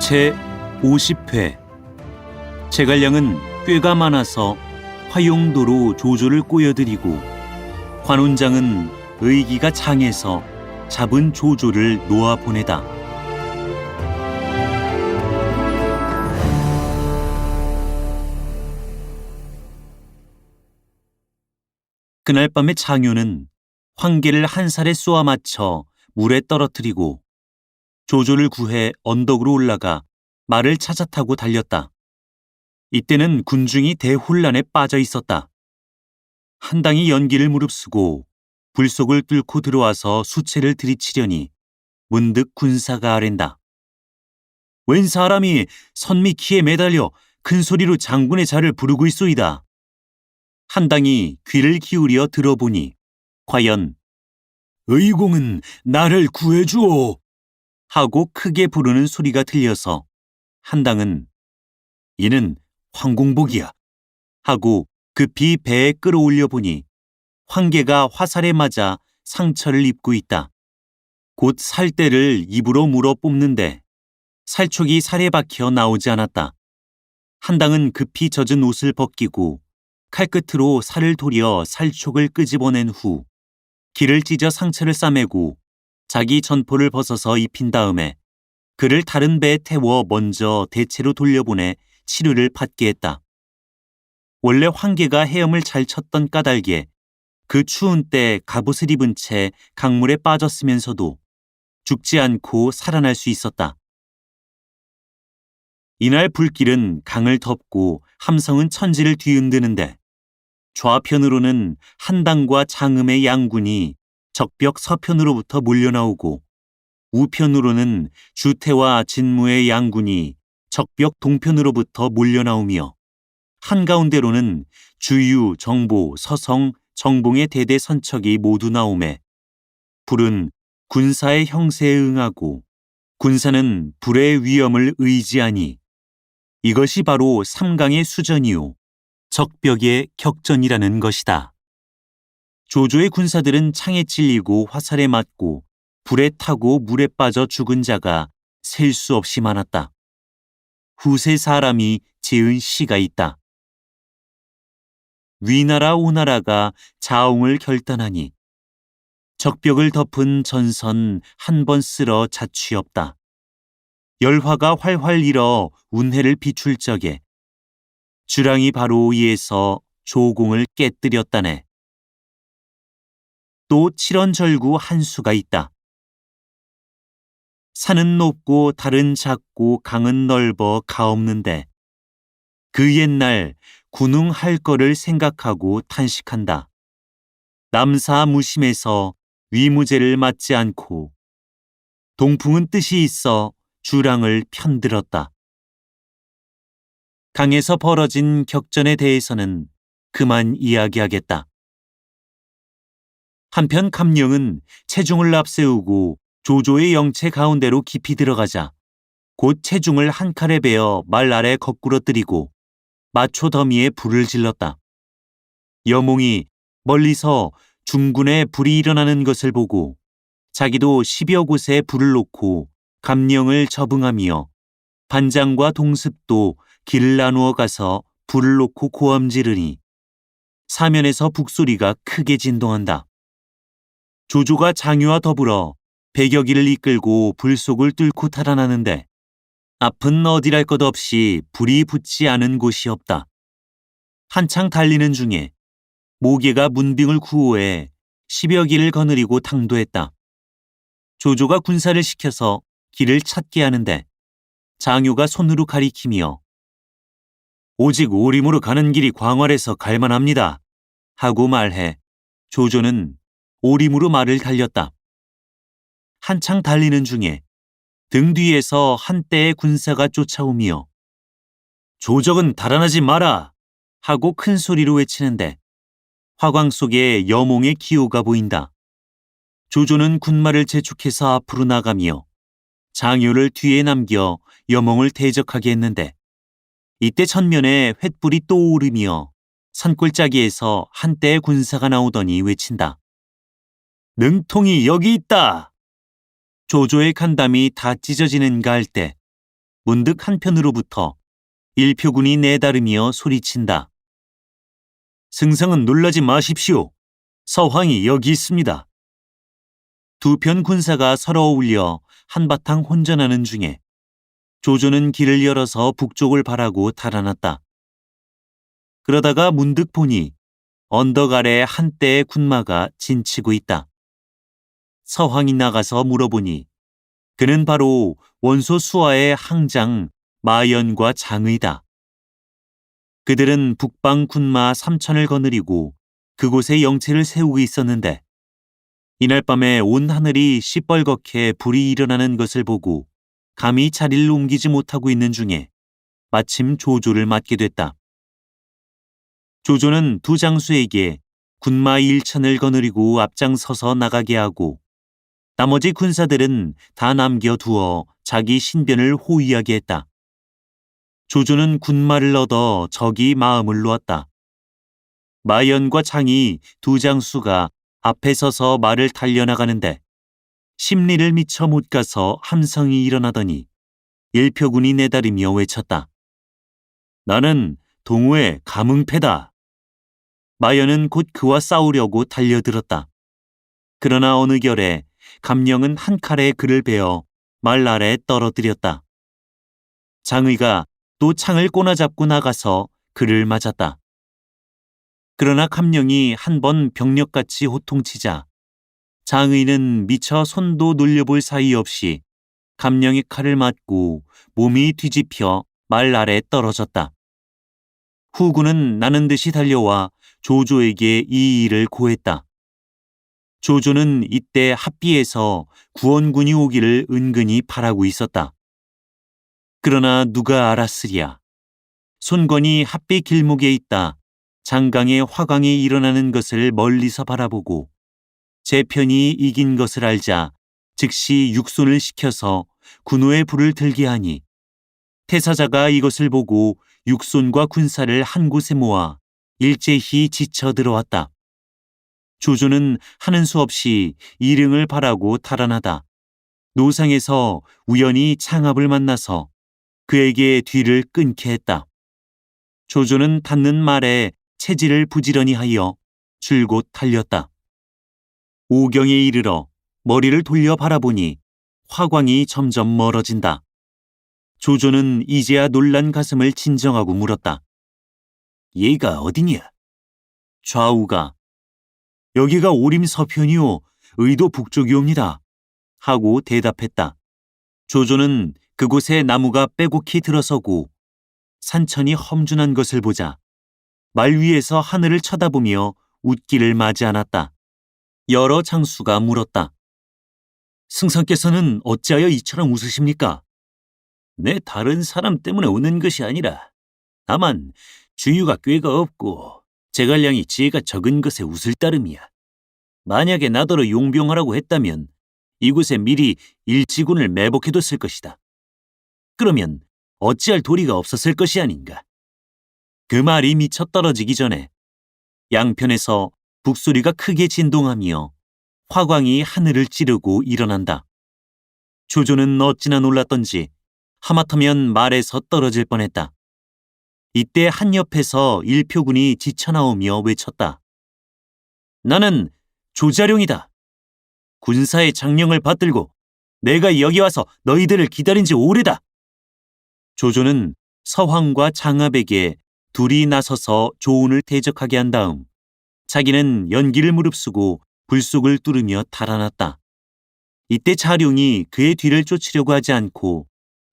제50회 제갈량은 꾀가 많아서 화용도로 조조를 꼬여들이고 관운장은 의기가 장해서 잡은 조조를 놓아 보내다. 그날 밤에 장효는 황계를 한 살에 쏘아 맞춰 물에 떨어뜨리고 조조를 구해 언덕으로 올라가 말을 찾아 타고 달렸다. 이때는 군중이 대혼란에 빠져 있었다. 한당이 연기를 무릅쓰고 불속을 뚫고 들어와서 수체를 들이치려니 문득 군사가 아랜다. 웬 사람이 선미키에 매달려 큰 소리로 장군의 자를 부르고 있소이다. 한당이 귀를 기울여 들어보니 과연 의공은 나를 구해주오 하고 크게 부르는 소리가 들려서 한당은 이는 황공복이야 하고 급히 배에 끌어올려 보니 황계가 화살에 맞아 상처를 입고 있다. 곧 살대를 입으로 물어 뽑는데 살촉이 살에 박혀 나오지 않았다. 한당은 급히 젖은 옷을 벗기고 칼끝으로 살을 도려 살촉을 끄집어낸 후 기를 찢어 상처를 싸매고 자기 전포를 벗어서 입힌 다음에 그를 다른 배에 태워 먼저 대체로 돌려보내 치료를 받게 했다. 원래 황계가 헤엄을 잘 쳤던 까닭에 그 추운 때 갑옷을 입은 채 강물에 빠졌으면서도 죽지 않고 살아날 수 있었다. 이날 불길은 강을 덮고 함성은 천지를 뒤흔드는데 좌편으로는 한당과 장음의 양군이 적벽 서편으로부터 몰려나오고 우편으로는 주태와 진무의 양군이 적벽 동편으로부터 몰려나오며 한가운데로는 주유, 정보, 서성, 정봉의 대대 선척이 모두 나오매 불은 군사의 형세에 응하고 군사는 불의 위엄을 의지하니 이것이 바로 삼강의 수전이요 적벽의 격전이라는 것이다. 조조의 군사들은 창에 찔리고 화살에 맞고 불에 타고 물에 빠져 죽은 자가 셀 수 없이 많았다. 후세 사람이 지은 시가 있다. 위나라 오나라가 자웅을 결단하니 적벽을 덮은 전선 한 번 쓸어 자취없다. 열화가 활활 일어 운해를 비출 적에 주랑이 바로 위에서 조공을 깨뜨렸다네. 또 칠원절구 한 수가 있다. 산은 높고 달은 작고 강은 넓어 가없는데 그 옛날 군웅할 거를 생각하고 탄식한다. 남사 무심해서 위무제를 맞지 않고 동풍은 뜻이 있어 주랑을 편들었다. 강에서 벌어진 격전에 대해서는 그만 이야기하겠다. 한편 감령은 체중을 앞세우고 조조의 영체 가운데로 깊이 들어가자 곧 체중을 한 칼에 베어 말 아래 거꾸로 뜨리고 마초 더미에 불을 질렀다. 여몽이 멀리서 중군에 불이 일어나는 것을 보고 자기도 10여 곳에 불을 놓고 감령을 접응하며 반장과 동습도 길을 나누어 가서 불을 놓고 고함 지르니 사면에서 북소리가 크게 진동한다. 조조가 장유와 더불어 100여 기를 이끌고 불 속을 뚫고 달아나는데 앞은 어디랄 것 없이 불이 붙지 않은 곳이 없다. 한창 달리는 중에 모계가 문빙을 구호해 10여 기를 거느리고 당도했다. 조조가 군사를 시켜서 길을 찾게 하는데 장유가 손으로 가리키며 오직 오림으로 가는 길이 광활해서 갈만합니다 하고 말해 조조는 오림으로 말을 달렸다. 한창 달리는 중에 등 뒤에서 한때의 군사가 쫓아오며 조적은 달아나지 마라 하고 큰 소리로 외치는데 화광 속에 여몽의 기호가 보인다. 조조는 군마를 재촉해서 앞으로 나가며 장효를 뒤에 남겨 여몽을 대적하게 했는데 이때 전면에 횃불이 또 오르며 산골짜기에서 한때의 군사가 나오더니 외친다. 능통이 여기 있다. 조조의 간담이 다 찢어지는가 할 때 문득 한편으로부터 일표군이 내다르며 소리친다. 승상은 놀라지 마십시오. 서황이 여기 있습니다. 두 편 군사가 서로 어울려 한바탕 혼전하는 중에 조조는 길을 열어서 북쪽을 바라고 달아났다. 그러다가 문득 보니 언덕 아래 한때의 군마가 진치고 있다. 서황이 나가서 물어보니 그는 바로 원소 수하의 항장 마연과 장의다. 그들은 북방 군마 3천을 거느리고 그곳에 영체를 세우고 있었는데 이날 밤에 온 하늘이 시뻘겋게 불이 일어나는 것을 보고 감히 자리를 옮기지 못하고 있는 중에 마침 조조를 맞게 됐다. 조조는 두 장수에게 군마 1천을 거느리고 앞장서서 나가게 하고 나머지 군사들은 다 남겨두어 자기 신변을 호위하게 했다. 조조는 군마를 얻어 적이 마음을 놓았다. 마연과 장이 두 장수가 앞에 서서 말을 달려나가는데 심리를 미처 못 가서 함성이 일어나더니 일표군이 내다리며 외쳤다. 나는 동우의 감흥패다. 마연은 곧 그와 싸우려고 달려들었다. 그러나 어느 결에 감령은 한 칼에 그를 베어 말 아래에 떨어뜨렸다. 장의가 또 창을 꼬나잡고 나가서 그를 맞았다. 그러나 감령이 한 번 병력같이 호통치자 장의는 미처 손도 놀려볼 사이 없이 감령의 칼을 맞고 몸이 뒤집혀 말 아래에 떨어졌다. 후군은 나는 듯이 달려와 조조에게 이 일을 고했다. 조조는 이때 합비에서 구원군이 오기를 은근히 바라고 있었다. 그러나 누가 알았으랴. 손건이 합비 길목에 있다 장강의 화광이 일어나는 것을 멀리서 바라보고 제 편이 이긴 것을 알자 즉시 육손을 시켜서 군호의 불을 들게 하니 태사자가 이것을 보고 육손과 군사를 한 곳에 모아 일제히 지쳐 들어왔다. 조조는 하는 수 없이 일응을 바라고 달아나다 노상에서 우연히 창합을 만나서 그에게 뒤를 끊게 했다. 조조는 닿는 말에 체질을 부지런히 하여 줄곧 달렸다. 오경에 이르러 머리를 돌려 바라보니 화광이 점점 멀어진다. 조조는 이제야 놀란 가슴을 진정하고 물었다. 얘가 어디냐? 좌우가 여기가 오림 서편이요 의도 북쪽이옵니다. 하고 대답했다. 조조는 그곳에 나무가 빼곡히 들어서고 산천이 험준한 것을 보자 말 위에서 하늘을 쳐다보며 웃기를 맞이 않았다. 여러 장수가 물었다. 승상께서는 어찌하여 이처럼 웃으십니까? 내 다른 사람 때문에 웃는 것이 아니라 다만 주유가 꾀가 없고 제갈량이 지혜가 적은 것에 웃을 따름이야. 만약에 나더러 용병하라고 했다면 이곳에 미리 일지군을 매복해뒀을 것이다. 그러면 어찌할 도리가 없었을 것이 아닌가. 그 말이 미쳐 떨어지기 전에 양편에서 북소리가 크게 진동하며 화광이 하늘을 찌르고 일어난다. 조조는 어찌나 놀랐던지 하마터면 말에서 떨어질 뻔했다. 이때 한 옆에서 일표군이 지쳐나오며 외쳤다. 나는 조자룡이다. 군사의 장령을 받들고 내가 여기 와서 너희들을 기다린 지 오래다. 조조는 서황과 장압에게 둘이 나서서 조운을 대적하게 한 다음 자기는 연기를 무릅쓰고 불속을 뚫으며 달아났다. 이때 자룡이 그의 뒤를 쫓으려고 하지 않고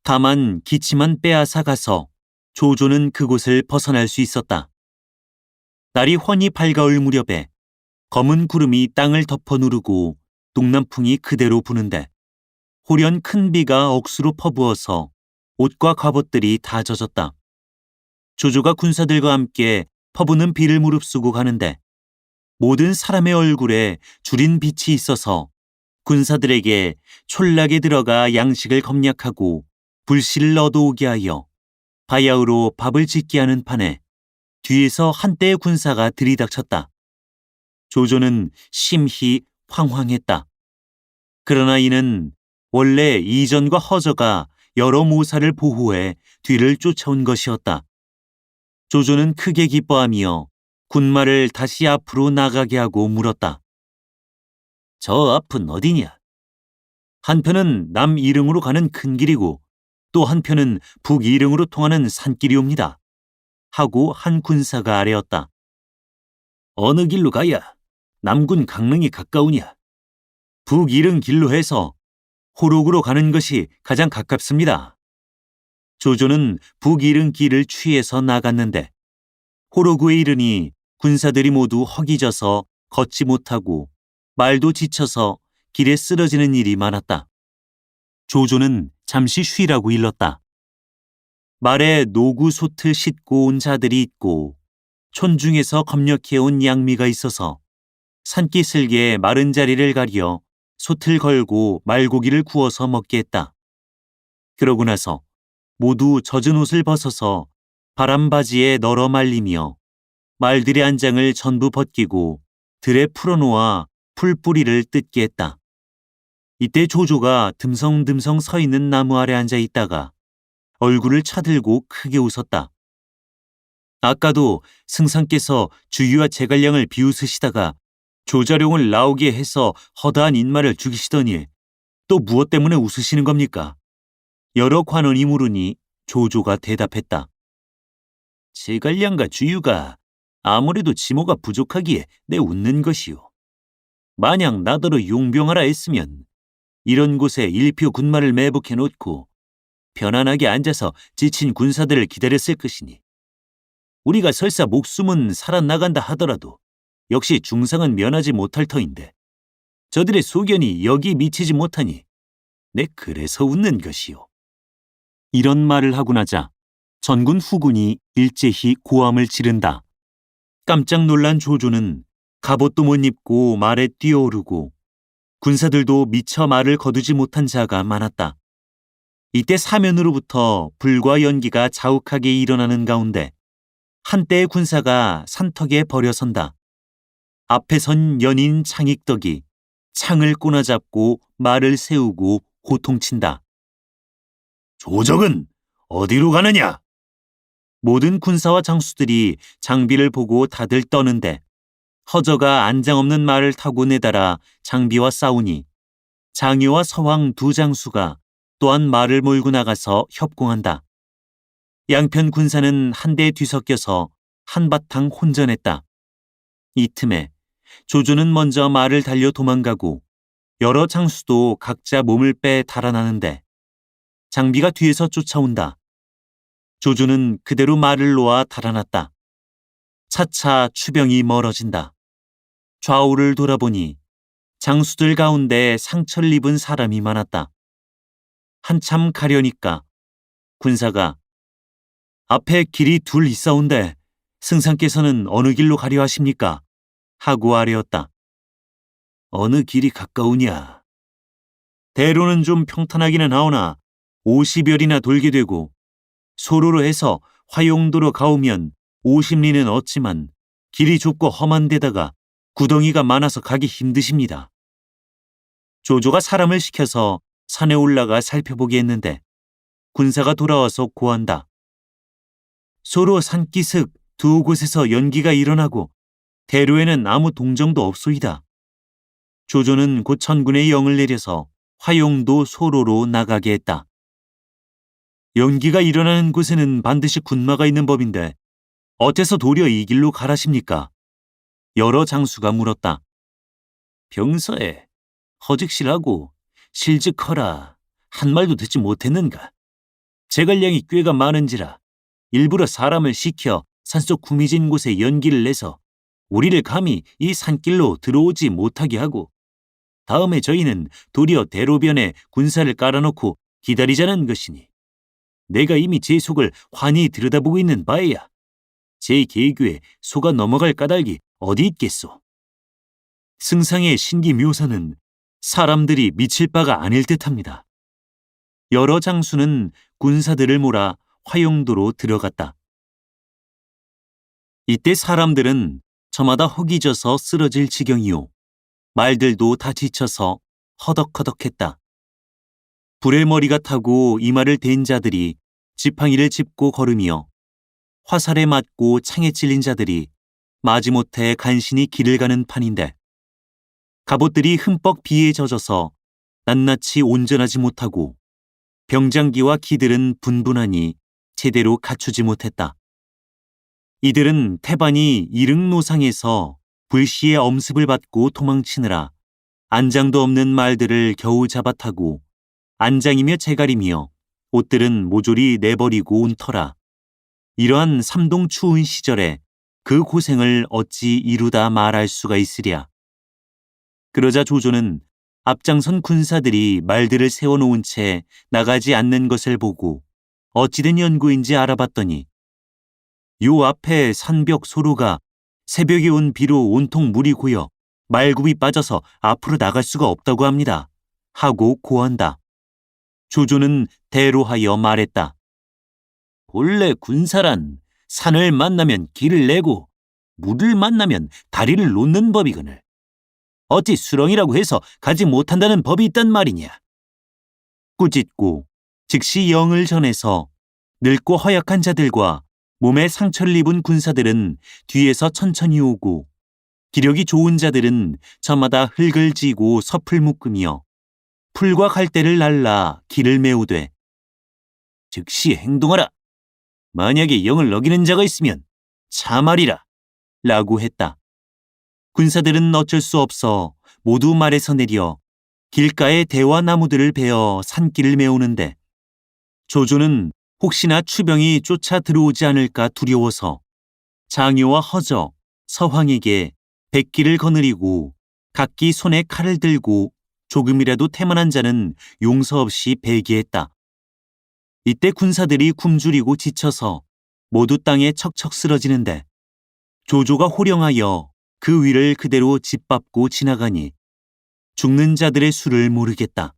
다만 기치만 빼앗아 가서 조조는 그곳을 벗어날 수 있었다. 날이 훤히 밝아올 무렵에 검은 구름이 땅을 덮어 누르고 동남풍이 그대로 부는데 호련 큰 비가 억수로 퍼부어서 옷과 갑옷들이 다 젖었다. 조조가 군사들과 함께 퍼부는 비를 무릅쓰고 가는데 모든 사람의 얼굴에 주린 빛이 있어서 군사들에게 촌락에 들어가 양식을 검약하고 불씨를 얻어오게 하여 바야흐로 밥을 짓게 하는 판에 뒤에서 한때의 군사가 들이닥쳤다. 조조는 심히 황황했다. 그러나 이는 원래 이전과 허저가 여러 모사를 보호해 뒤를 쫓아온 것이었다. 조조는 크게 기뻐하며 군마를 다시 앞으로 나가게 하고 물었다. 저 앞은 어디냐? 한편은 남이릉으로 가는 큰 길이고 또 한편은 북이릉으로 통하는 산길이옵니다. 하고 한 군사가 아뢰었다. 어느 길로 가야 남군 강릉이 가까우냐? 북이릉 길로 해서 호록으로 가는 것이 가장 가깝습니다. 조조는 북이릉 길을 취해서 나갔는데 호록에 이르니 군사들이 모두 허기져서 걷지 못하고 말도 지쳐서 길에 쓰러지는 일이 많았다. 조조는 잠시 쉬라고 일렀다. 말에 노구 솥을 싣고 온 자들이 있고 촌중에서 겁력해온 양미가 있어서 산기슭에 마른 자리를 가려 솥을 걸고 말고기를 구워서 먹게 했다. 그러고 나서 모두 젖은 옷을 벗어서 바람바지에 널어 말리며 말들의 안장을 전부 벗기고 들에 풀어놓아 풀뿌리를 뜯게 했다. 이때 조조가 듬성듬성 서 있는 나무 아래 앉아 있다가 얼굴을 차들고 크게 웃었다. 아까도 승상께서 주유와 제갈량을 비웃으시다가 조자룡을 나오게 해서 허다한 인마를 죽이시더니 또 무엇 때문에 웃으시는 겁니까? 여러 관원이 물으니 조조가 대답했다. 제갈량과 주유가 아무래도 지모가 부족하기에 내 웃는 것이오. 만약 나더러 용병하라 했으면 이런 곳에 일표 군마를 매복해 놓고 편안하게 앉아서 지친 군사들을 기다렸을 것이니 우리가 설사 목숨은 살아나간다 하더라도 역시 중상은 면하지 못할 터인데 저들의 소견이 여기 미치지 못하니 내 그래서 웃는 것이오. 이런 말을 하고 나자 전군 후군이 일제히 고함을 지른다. 깜짝 놀란 조조는 갑옷도 못 입고 말에 뛰어오르고 군사들도 미처 말을 거두지 못한 자가 많았다. 이때 사면으로부터 불과 연기가 자욱하게 일어나는 가운데 한때의 군사가 산턱에 버려선다. 앞에 선 연인 창익덕이 창을 꼬나잡고 말을 세우고 호통친다. 조적은 어디로 가느냐? 모든 군사와 장수들이 장비를 보고 다들 떠는데 허저가 안장 없는 말을 타고 내달아 장비와 싸우니 장효와 서황 두 장수가 또한 말을 몰고 나가서 협공한다. 양편 군사는 한대에 뒤섞여서 한바탕 혼전했다. 이 틈에 조조는 먼저 말을 달려 도망가고 여러 장수도 각자 몸을 빼 달아나는데 장비가 뒤에서 쫓아온다. 조조는 그대로 말을 놓아 달아났다. 차차 추병이 멀어진다. 좌우를 돌아보니 장수들 가운데 상처를 입은 사람이 많았다. 한참 가려니까 군사가 앞에 길이 둘 있사온데 승상께서는 어느 길로 가려 하십니까? 하고 아뢰었다. 어느 길이 가까우냐? 대로는 좀 평탄하기는 하오나 50여리나 돌게 되고 소로로 해서 화용도로 가오면 50리는 얻지만 길이 좁고 험한 데다가 구덩이가 많아서 가기 힘드십니다. 조조가 사람을 시켜서 산에 올라가 살펴보게 했는데 군사가 돌아와서 고한다. 소로 산기슭 두 곳에서 연기가 일어나고 대로에는 아무 동정도 없소이다. 조조는 곧 천군의 영을 내려서 화용도 소로로 나가게 했다. 연기가 일어나는 곳에는 반드시 군마가 있는 법인데 어째서 도리어 이 길로 가라십니까? 여러 장수가 물었다. 병서에 허직실하고 실직허라 한 말도 듣지 못했는가? 제갈량이 꾀가 많은지라 일부러 사람을 시켜 산속 구미진 곳에 연기를 내서 우리를 감히 이 산길로 들어오지 못하게 하고 다음에 저희는 도리어 대로변에 군사를 깔아놓고 기다리자는 것이니 내가 이미 제 속을 환히 들여다보고 있는 바에야 제 계교에 속아 넘어갈 까닭이 어디 있겠소. 승상의 신기 묘사는 사람들이 미칠 바가 아닐 듯합니다. 여러 장수는 군사들을 몰아 화용도로 들어갔다. 이때 사람들은 저마다 허기져서 쓰러질 지경이요. 말들도 다 지쳐서 허덕허덕했다. 불의 머리가 타고 이마를 댄 자들이 지팡이를 짚고 걸으며 화살에 맞고 창에 찔린 자들이 마지못해 간신히 길을 가는 판인데 갑옷들이 흠뻑 비에 젖어서 낱낱이 온전하지 못하고 병장기와 기들은 분분하니 제대로 갖추지 못했다. 이들은 태반이 이릉노상에서 불시에 엄습을 받고 도망치느라 안장도 없는 말들을 겨우 잡아타고 안장이며 재갈이며 옷들은 모조리 내버리고 온 터라. 이러한 삼동 추운 시절에 그 고생을 어찌 이루다 말할 수가 있으랴. 그러자 조조는 앞장선 군사들이 말들을 세워놓은 채 나가지 않는 것을 보고 어찌된 연고인지 알아봤더니 요 앞에 산벽 소로가 새벽에 온 비로 온통 물이 고여 말굽이 빠져서 앞으로 나갈 수가 없다고 합니다. 하고 고한다. 조조는 대로하여 말했다. 본래 군사란 산을 만나면 길을 내고 물을 만나면 다리를 놓는 법이거늘. 어찌 수렁이라고 해서 가지 못한다는 법이 있단 말이냐. 꾸짖고 즉시 영을 전해서 늙고 허약한 자들과 몸에 상처를 입은 군사들은 뒤에서 천천히 오고 기력이 좋은 자들은 저마다 흙을 지고 섭을 묶으며 풀과 갈대를 날라 길을 메우되 즉시 행동하라. 만약에 영을 어기는 자가 있으면 참하리라. 라고 했다. 군사들은 어쩔 수 없어 모두 말에서 내려 길가의 대화 나무들을 베어 산길을 메우는데 조조는 혹시나 추병이 쫓아 들어오지 않을까 두려워서 장효와 허저, 서황에게 백기를 거느리고 각기 손에 칼을 들고 조금이라도 태만한 자는 용서 없이 배기했다. 이때 군사들이 굶주리고 지쳐서 모두 땅에 척척 쓰러지는데 조조가 호령하여 그 위를 그대로 짓밟고 지나가니 죽는 자들의 수를 모르겠다.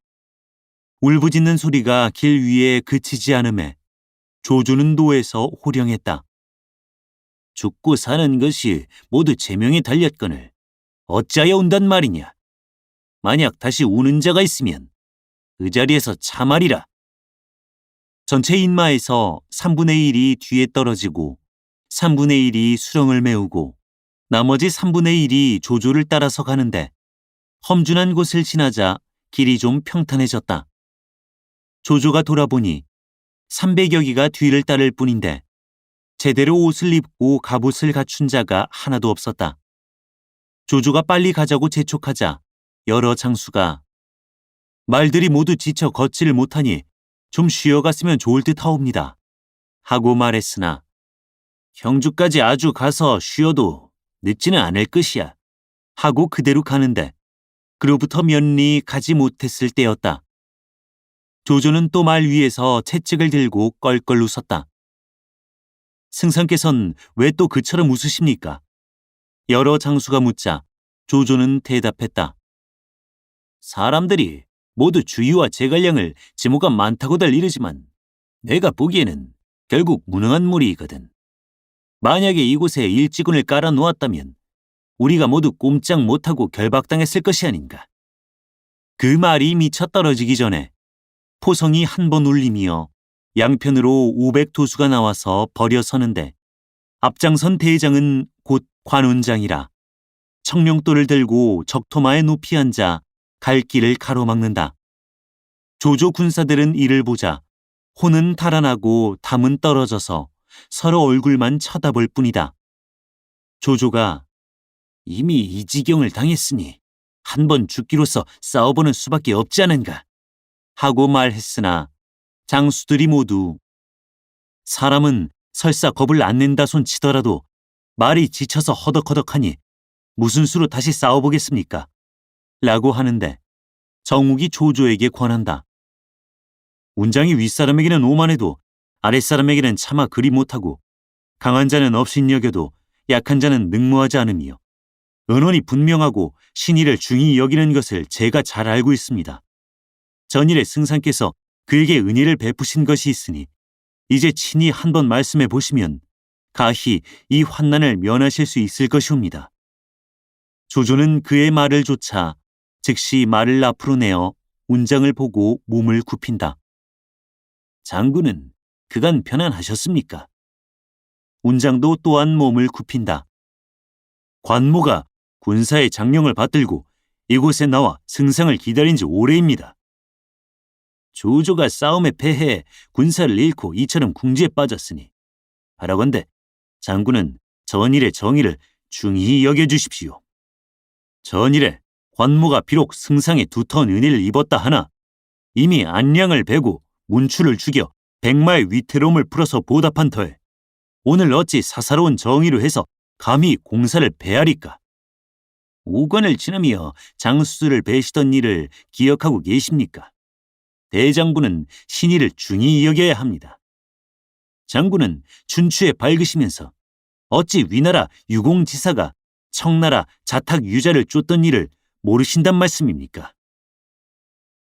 울부짖는 소리가 길 위에 그치지 않음에 조조는 노에서 호령했다. 죽고 사는 것이 모두 제명에 달렸거늘 어찌하여 온단 말이냐. 만약 다시 우는 자가 있으면 그 자리에서 참하리라. 전체 인마에서 3분의 1이 뒤에 떨어지고 3분의 1이 수렁을 메우고 나머지 3분의 1이 조조를 따라서 가는데 험준한 곳을 지나자 길이 좀 평탄해졌다. 조조가 돌아보니 300여기가 뒤를 따를 뿐인데 제대로 옷을 입고 갑옷을 갖춘 자가 하나도 없었다. 조조가 빨리 가자고 재촉하자 여러 장수가 말들이 모두 지쳐 걷지를 못하니 좀 쉬어갔으면 좋을 듯하옵니다. 하고 말했으나 형주까지 아주 가서 쉬어도 늦지는 않을 것이야. 하고 그대로 가는데 그로부터 면리 가지 못했을 때였다. 조조는 또 말 위에서 채찍을 들고 껄껄 웃었다. 승상께선 왜 또 그처럼 웃으십니까? 여러 장수가 묻자 조조는 대답했다. 사람들이 모두 주유와 제갈량을 지모가 많다고들 이르지만 내가 보기에는 결국 무능한 무리이거든. 만약에 이곳에 일지군을 깔아 놓았다면 우리가 모두 꼼짝 못하고 결박당했을 것이 아닌가. 그 말이 미쳐 떨어지기 전에 포성이 한 번 울리며 양편으로 500도수가 나와서 버려서는데 앞장선 대장은 곧 관운장이라 청룡도를 들고 적토마에 높이 앉아 갈 길을 가로막는다. 조조 군사들은 이를 보자 혼은 달아나고 담은 떨어져서 서로 얼굴만 쳐다볼 뿐이다. 조조가 이미 이 지경을 당했으니 한 번 죽기로써 싸워보는 수밖에 없지 않은가 하고 말했으나 장수들이 모두 사람은 설사 겁을 안 낸다 손 치더라도 말이 지쳐서 허덕허덕하니 무슨 수로 다시 싸워보겠습니까? 라고 하는데 정욱이 조조에게 권한다. 운장이 윗사람에게는 오만해도 아랫사람에게는 차마 그리 못하고 강한 자는 업신여겨도 약한 자는 능모하지 않으며 은원이 분명하고 신의를 중히 여기는 것을 제가 잘 알고 있습니다. 전일에 승상께서 그에게 은혜를 베푸신 것이 있으니 이제 친히 한번 말씀해 보시면 가히 이 환난을 면하실 수 있을 것이옵니다. 조조는 그의 말을 조차 즉시 말을 앞으로 내어 운장을 보고 몸을 굽힌다. 장군은 그간 편안하셨습니까? 운장도 또한 몸을 굽힌다. 관모가 군사의 장령을 받들고 이곳에 나와 승상을 기다린 지 오래입니다. 조조가 싸움에 패해 군사를 잃고 이처럼 궁지에 빠졌으니 바라건대 장군은 전일의 정의를 중히 여겨주십시오. 전일에 관모가 비록 승상의 두터운 은혜를 입었다 하나 이미 안량을 베고 문추를 죽여 백마의 위태로움을 풀어서 보답한 터에 오늘 어찌 사사로운 정의로 해서 감히 공사를 배하리까? 오관을 지나며 장수들을 베시던 일을 기억하고 계십니까? 대장군은 신의를 중히 여겨야 합니다. 장군은 춘추에 밝으시면서 어찌 위나라 유공지사가 청나라 자탁 유자를 쫓던 일을 모르신단 말씀입니까?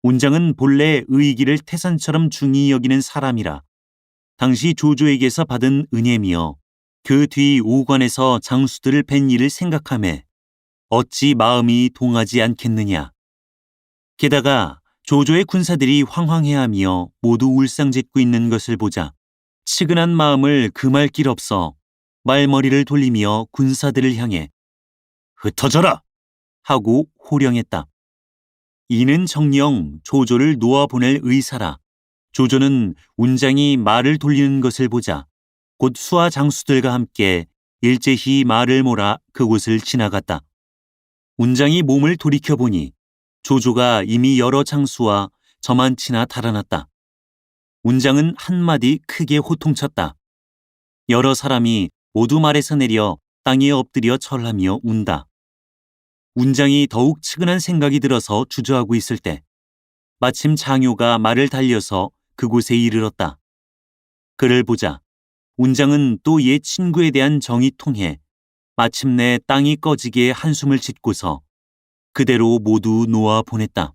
운장은 본래 의기를 태산처럼 중히 여기는 사람이라 당시 조조에게서 받은 은혜며 그 뒤 오관에서 장수들을 뵌 일을 생각하매 어찌 마음이 동하지 않겠느냐. 게다가 조조의 군사들이 황황해하며 모두 울상짓고 있는 것을 보자 치근한 마음을 금할 길 없어 말머리를 돌리며 군사들을 향해 흩어져라! 하고 호령했다. 이는 정녕 조조를 놓아보낼 의사라. 조조는 운장이 말을 돌리는 것을 보자 곧 수하 장수들과 함께 일제히 말을 몰아 그곳을 지나갔다. 운장이 몸을 돌이켜보니 조조가 이미 여러 장수와 저만치나 달아났다. 운장은 한마디 크게 호통쳤다. 여러 사람이 모두 말에서 내려 땅에 엎드려 절하며 운다. 운장이 더욱 측은한 생각이 들어서 주저하고 있을 때 마침 장효가 말을 달려서 그곳에 이르렀다. 그를 보자 운장은 또 옛 친구에 대한 정이 통해 마침내 땅이 꺼지게 한숨을 짓고서 그대로 모두 놓아 보냈다.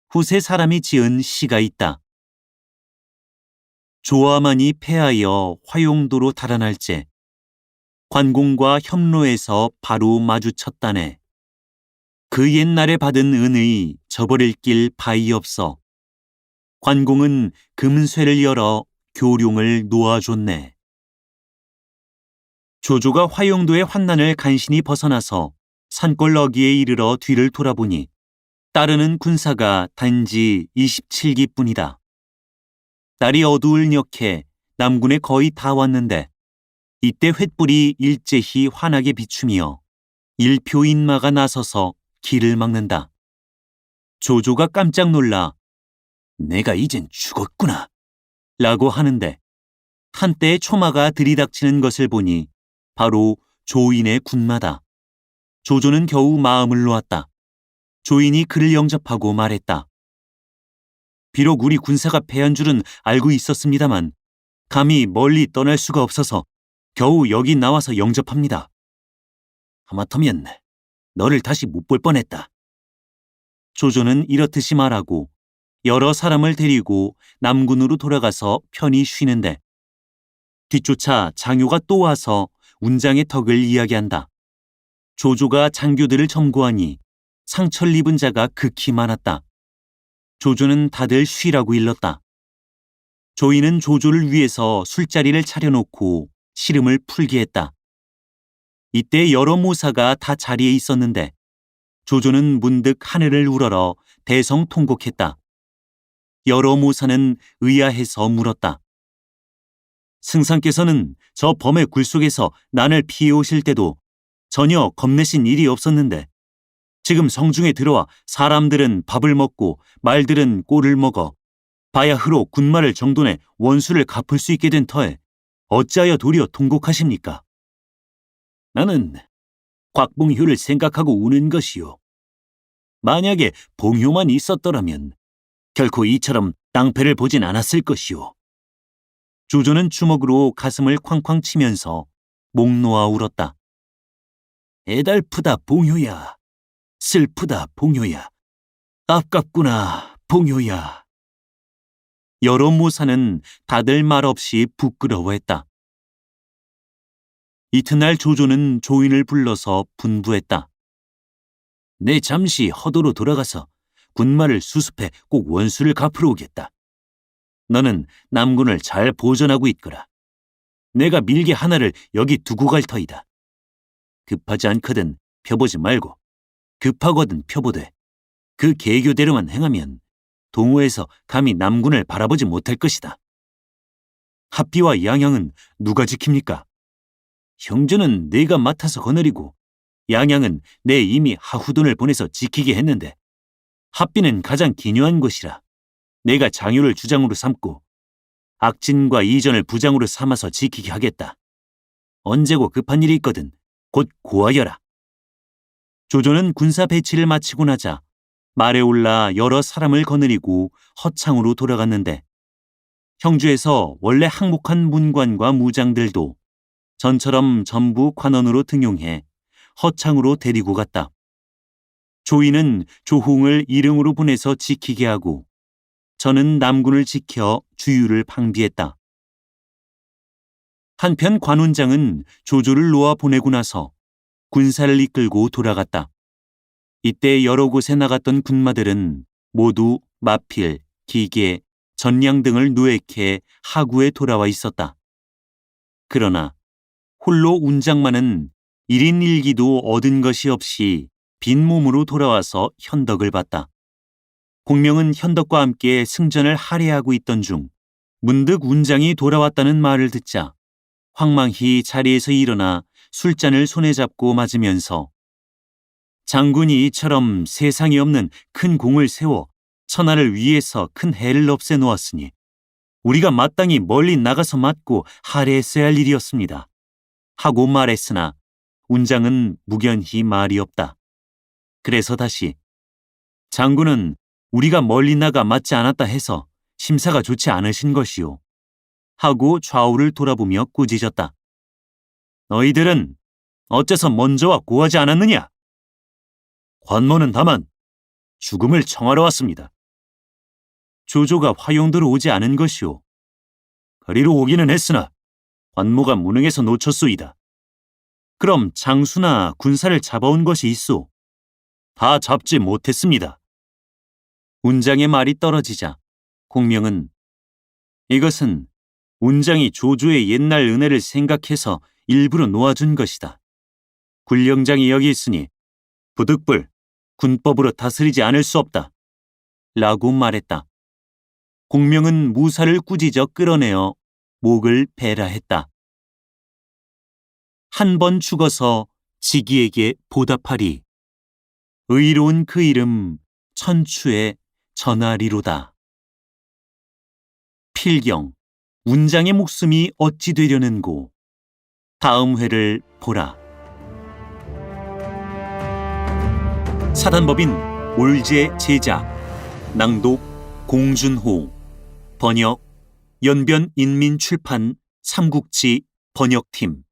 후세 사람이 지은 시가 있다. 조화만이 패하여 화용도로 달아날제 관공과 협로에서 바로 마주쳤다네. 그 옛날에 받은 은의 저버릴 길 바이 없어. 관공은 금쇠를 열어 교룡을 놓아줬네. 조조가 화용도의 환난을 간신히 벗어나서 산골너기에 이르러 뒤를 돌아보니 따르는 군사가 단지 27기뿐이다. 날이 어두울 역해 남군에 거의 다 왔는데 이때 횃불이 일제히 환하게 비추며 일표인마가 나서서 길을 막는다. 조조가 깜짝 놀라 내가 이젠 죽었구나 라고 하는데 한때의 초마가 들이닥치는 것을 보니 바로 조인의 군마다. 조조는 겨우 마음을 놓았다. 조인이 그를 영접하고 말했다. 비록 우리 군사가 패한 줄은 알고 있었습니다만 감히 멀리 떠날 수가 없어서 겨우 여기 나와서 영접합니다. 하마터면 너를 다시 못 볼 뻔했다. 조조는 이렇듯이 말하고 여러 사람을 데리고 남군으로 돌아가서 편히 쉬는데 뒤쫓아 장효가 또 와서 운장의 덕을 이야기한다. 조조가 장교들을 점거하니 상처를 입은 자가 극히 많았다. 조조는 다들 쉬라고 일렀다. 조인은 조조를 위해서 술자리를 차려놓고 시름을 풀게 했다. 이때 여러 모사가 다 자리에 있었는데 조조는 문득 하늘을 우러러 대성통곡했다. 여러 모사는 의아해서 물었다. 승상께서는 저 범의 굴 속에서 난을 피해 오실 때도 전혀 겁내신 일이 없었는데 지금 성중에 들어와 사람들은 밥을 먹고 말들은 꼴을 먹어 바야흐로 군마를 정돈해 원수를 갚을 수 있게 된 터에 어찌하여 도리어 통곡하십니까? 나는 곽봉효를 생각하고 우는 것이요. 만약에 봉효만 있었더라면 결코 이처럼 낭패를 보진 않았을 것이오. 조조는 주먹으로 가슴을 쾅쾅 치면서 목 놓아 울었다. 애달프다 봉효야. 슬프다 봉효야. 아깝구나 봉효야. 여러 모사는 다들 말없이 부끄러워했다. 이튿날 조조는 조인을 불러서 분부했다. 내 잠시 허도로 돌아가서 군마를 수습해 꼭 원수를 갚으러 오겠다. 너는 남군을 잘 보존하고 있거라. 내가 밀개 하나를 여기 두고 갈 터이다. 급하지 않거든 펴보지 말고 급하거든 펴보되 그 계교대로만 행하면 동호에서 감히 남군을 바라보지 못할 것이다. 합비와 양양은 누가 지킵니까? 형제는 내가 맡아서 거느리고 양양은 내 이미 하후돈을 보내서 지키게 했는데 합비는 가장 기묘한 것이라 내가 장유를 주장으로 삼고 악진과 이전을 부장으로 삼아서 지키게 하겠다. 언제고 급한 일이 있거든 곧 고하여라. 조조는 군사 배치를 마치고 나자 말에 올라 여러 사람을 거느리고 허창으로 돌아갔는데 형주에서 원래 항복한 문관과 무장들도 전처럼 전부 관원으로 등용해 허창으로 데리고 갔다. 조이는 조홍을 일흥으로 보내서 지키게 하고 저는 남군을 지켜 주유를 방비했다. 한편 관운장은 조조를 놓아 보내고 나서 군사를 이끌고 돌아갔다. 이때 여러 곳에 나갔던 군마들은 모두 마필, 기계, 전량 등을 노획해 하구에 돌아와 있었다. 그러나 홀로 운장만은 1인 1기도 얻은 것이 없이 빈 몸으로 돌아와서 현덕을 봤다. 공명은 현덕과 함께 승전을 할애하고 있던 중 문득 운장이 돌아왔다는 말을 듣자 황망히 자리에서 일어나 술잔을 손에 잡고 맞으면서 장군이 이처럼 세상에 없는 큰 공을 세워 천하를 위해서 큰 해를 없애 놓았으니 우리가 마땅히 멀리 나가서 맞고 할애했어야 할 일이었습니다. 하고 말했으나 운장은 무견히 말이 없다. 그래서 다시 장군은 우리가 멀리 나가 맞지 않았다 해서 심사가 좋지 않으신 것이오. 하고 좌우를 돌아보며 꾸짖었다. 너희들은 어째서 먼저와 고하지 않았느냐? 관모는 다만 죽음을 청하러 왔습니다. 조조가 화용도로 오지 않은 것이오. 거리로 오기는 했으나 관모가 무능해서 놓쳤소이다. 그럼 장수나 군사를 잡아온 것이 있소? 다 잡지 못했습니다. 운장의 말이 떨어지자 공명은 이것은 운장이 조조의 옛날 은혜를 생각해서 일부러 놓아준 것이다. 군령장이 여기 있으니 부득불 군법으로 다스리지 않을 수 없다. 라고 말했다. 공명은 무사를 꾸짖어 끌어내어 목을 베라했다. 한 번 죽어서 지기에게 보답하리. 의로운 그 이름 천추에 전하리로다. 필경, 운장의 목숨이 어찌 되려는고. 다음 회를 보라. 사단법인 올제 제작, 낭독 공준호, 번역 연변인민출판 삼국지 번역팀.